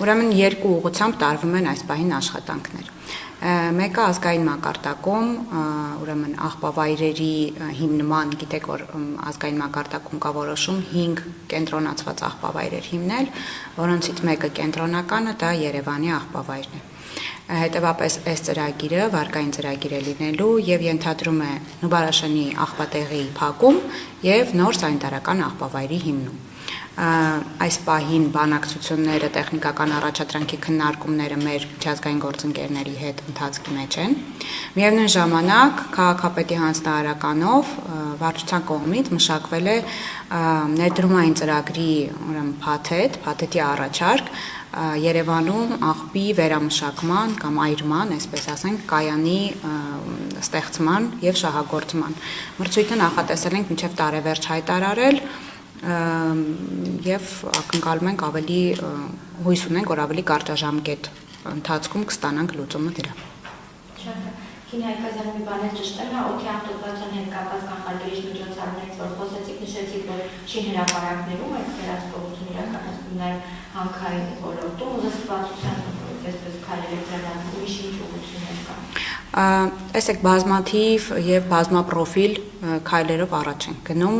Ուրեմն երկու ուղղությամբ տարվում են այս պահին աշխատանքներ։ Մեկը ազգային մակարդակում, ուրեմն աղբավայրերի հիմնման, գիտեք, որ ազգային մակարդակում կա որոշում 5 կենտրոնացված աղբավայրեր հիմնել, որոնցից մեկը կենտրոնականը դա Երևանի աղբավայրն է։ Հետևաբար այս ծրագիրը վարկային ծրագիր է լինելու եւ ենթադրում է Նուբարաշանի աղբատեղի փակում եւ նոր սանիտարական աղբավայրի հիմնում։ Այս պահին բանակցությունները, տեխնիկական առաջադրանքի քննարկումները մեր միջազգային գործընկերների հետ ընթացքի մեջ են։ Միևնույն ժամանակ քաղաքապետի հանձնարարականով վարչության կողմից մշակվել է ներդրումային ծրագրի ուրեմն փաթեթի առաջարկ Երևանում աղբի վերամշակման կամ այրման, այսպես ասենք, կայանի ստեղծման եւ շահագործման։ Մրցույթը նախատեսել ենք մինչեւ տարեվերջ հայտարարել եւ ակնկալում ենք ավելի հույս ունենք, որ ավելի կարճաժամկետ ընթացքում կստանանք լուծումը դրա։ Քինի Հայկազյանը մի բան է ճշտել, օդի ավտոբացան հետ կապված կանխարգելիչ միջոցառումներից, որ խոսեցիք, նշեցիք, որ չի հրապարակներում այդ վերահսկողություն իրականացնում նաև հանքային ոլորտում, զսպվածության այսպես քայլեր ձեռնարկում, ուրիշ ինչ ուղղություններ կան։ Տեսեք, բազմաթիվ եւ բազմապրոֆիլ քայլերով առաջ են գնում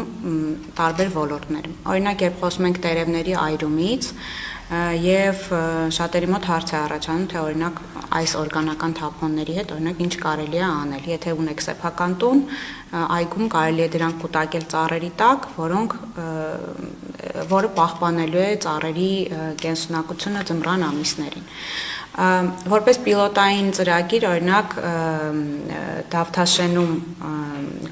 տարբեր ոլորտներում։ Օրինակ, երբ խոսում ենք տերևների այրումից, եւ շատերի մոտ հարց է առաջանում, թե օրինակ այս օրգանական թափոնների հետ օրինակ ինչ կարելի է անել։ Եթե ունեք սեփական տուն, այգում կարելի է դրանք կուտակել ծառերի տակ, որը պահպանելու է ծառերի կենսունակությունը ձմռան ամիսներին։ Որպես պիլոտային ծրագիր, օրինակ Դավթաշենում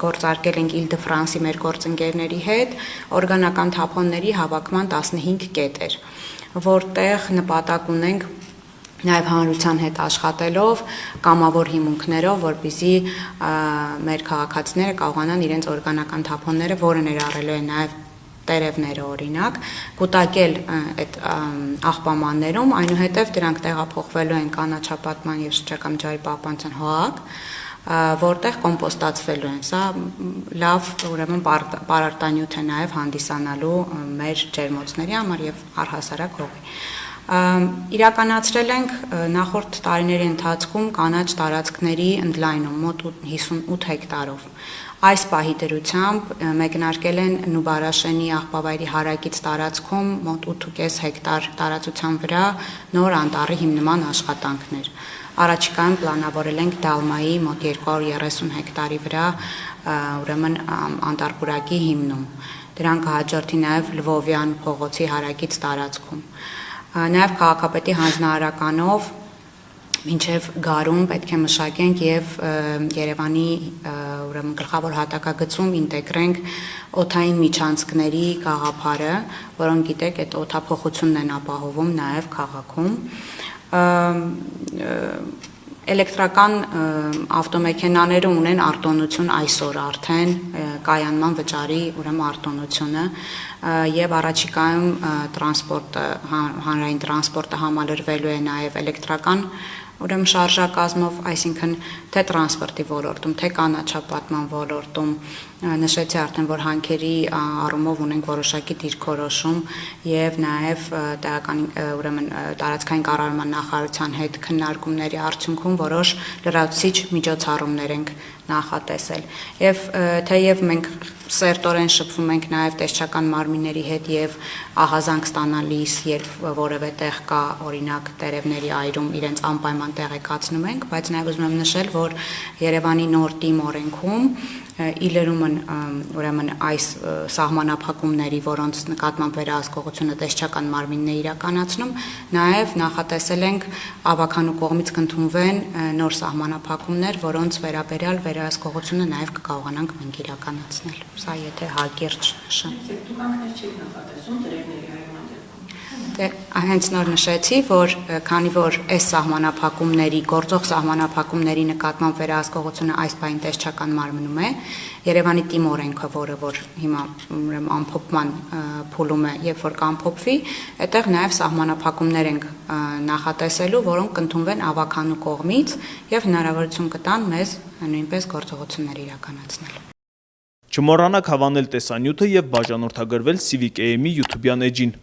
գործարկել ենք Իլ-դը-Ֆրանսի մեր գործընկերների հետ օրգանական թափոնների հավաքման 15 կետեր, որտեղ նպատակ ունենք նաև հանրության հետ աշխատելով, կամավոր հիմունքներով, որպեսզի մեր քաղաքացիները կարողանան իրենց օրգանական թափոնները, որը ներառելու է նաև տերևները օրինակ, կուտակել այդ աղբամաններում, այնուհետև դրանք տեղափոխվելու են կանաչապատման եւ շրջակա միջավայրի պահպանության հողակ, որտեղ կոմպոստացվելու են։ Սա լավ, ուրեմն պարարտանյութ է նաև հանդիսանալու մեր ջերմոցների համար եւ առհասարակ հողի։ Իրականացրել ենք նախորդ տարիների ընթացքում կանաչ տարածքների ընդլայնում մոտ 58 հեկտարով։ Այս պահի դրությամբ մեկնարկել են Նուբարաշենի աղբավայրի հարակից տարածքում մոտ 8.5 հեկտար տարածության վրա նոր անտառի հիմնման աշխատանքներ։ Առաջիկայում պլանավորել ենք Դալմայի մոտ 230 հեկտարի վրա ուրեմն անտառ-պուրակի հիմնում։ Դրան կհաջորդի նաև Լվովյան փողոցի հարակից տարածքում։ Նաև քաղաքապետի հանձնարարականով մինչև գարուն պետք է մշակենք եւ Երևանի ուրեմն գլխավոր հատակագծում ինտեգրենք օդային միջանցքների գաղափարը, որոնք գիտեք, այդ օդափոխությունն են ապահովում նաև քաղաքում։ Էլեկտրական ավտոմեքենաները ունեն արտոնություն այսօր արդեն կայանման վճարի ուրեմն արտոնությունը եւ առաջիկայում հանրային տրանսպորտը համալրվելու է նաեւ էլեկտրական ուրեմն շարժակազմով, այսինքն թե տրանսպորտի ոլորտում, թե կանաչապատման ոլորտում, նշեցի արդեն, որ հանքերի առումով ունենք որոշակի դիրքորոշում եւ նաեւ տեղական ուրեմն տարածքային կառավարման նախարարության հետ քննարկումների արդյունքում որոշ լրացուցիչ միջոցառումներ ենք նախատեսել։ Եվ թեև մենք սերտորեն շփվում ենք նաև տեսչական մարմինների հետ եւ ահազանգ ստանալիս, երբ որևէ տեղ կա օրինակ տերևների այրում իրենց անպայման տեղեկացնում ենք, բայց նաև ուզում եմ նշել, որ Երևանի նոր թիմ օրենքում իլերումն ուրեմն այս սահմանափակումների, որոնց նկատմամբ վերահսկողությունը տեսչական մարմինն է իրականացնում, նաև նախատեսել ենք ավականու կողմից կընդունվեն նոր սահմանափակումներ, որոնց վերաբերյալ վերահսկողությունը նաև կկարողանանք մենք իրականացնել։ Սա եթե հակիրճ նշեմ։ Դուք չեք նախատեսում տերևների այրման Հենց նոր նշեցի, որ քանի որ այս սահմանափակումների, գործող սահմանափակումների նկատմամբ վերահսկողությունը այս պահին տեսչական մարմնում է, Երևանի թիմ օրենքը, որ հիմա ամփոփման փուլում է, երբ որ կամփոփվի, այդտեղ նաև սահմանափակումներ ենք նախատեսելու, որոնք կընդունվեն ավականու կողմից եւ հնարավորություն կտան մեզ նույնպես գործողություններ իրականացնել։ Չմոռանաք հավանել տեսանյութը եւ բաժանորդագրվել Civic AM-ի YouTube-յան էջին։